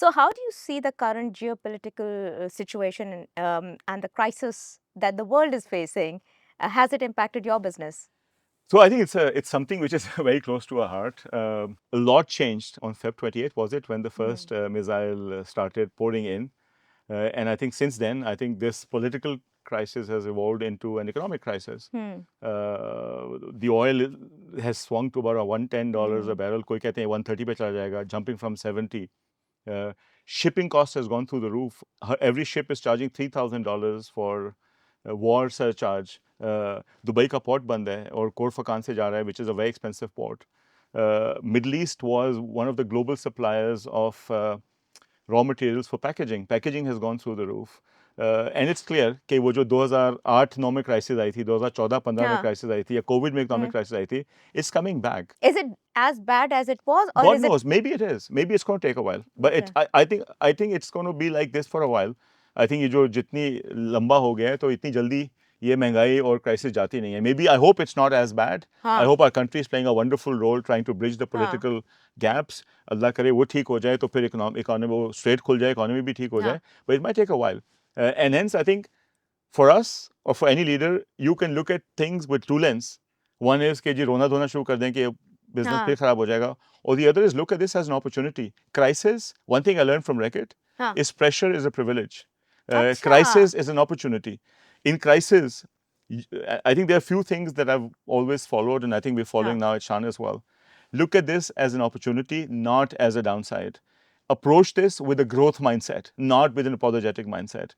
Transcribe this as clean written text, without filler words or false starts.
So, how do you see the current geopolitical situation and the crisis that the world is facing? Has it impacted your business? So I think it's something which is very close to our heart. A lot changed on Feb 28th, was it, when the Mm. first missile started pouring in? And I think since then, I think this political crisis has evolved into an economic crisis. Hmm. The oil has swung to about $110 a Hmm. barrel. कोई कहते हैं 130 पे चला जाएगा, jumping from 70. Uh, Shipping cost has gone through the roof. Every ship is charging $3,000 for war surcharge. Dubai का port बंद है और कोरफकान से जा रहा है, which is a very expensive port. Middle East was one of the global suppliers of raw materials for packaging. Packaging has gone through the roof. And it's clear कि वो जो 2008-9 में क्राइसिस आई थी, 2014-15 में Yeah. क्राइसिस आई थी, या Covid में economic Mm. Crisis आई थी, it's coming back. Is it as bad as it was, or God is it knows, maybe it is. Maybe it's going to take a while. But okay? I think it's going to be like this for a while. I think ये जो जितनी लंबा हो गया है, तो इतनी जल्दी ये महंगाई और क्राइसिस जाती नहीं है. Maybe I hope it's not as bad. I हाँ, hope our country is playing a wonderful role trying to bridge the हाँ, political gaps. अल्लाह करे वो ठीक हो जाए तो फिर इकोनॉमी वो स्ट्रेट खुल जाए, इकोनॉमी भी ठीक हो हाँ, जाए. But it might take a while. And hence I think for us or for any leader, you can look at things with two lenses. One is कि जी रोना धोना शुरू कर दें कि business फिर हाँ, खराब हो जाएगा. Or the other is look at this as an opportunity. Crisis, one thing I learned from Reckitt हाँ. is pressure is a privilege. अच्छा. Crisis is an opportunity. In crisis, I think there are a few things that I've always followed, and I think we're following हाँ. now at Shan as well. Look at this as an opportunity, not as a downside. Approach this with a growth mindset, not with an apologetic mindset.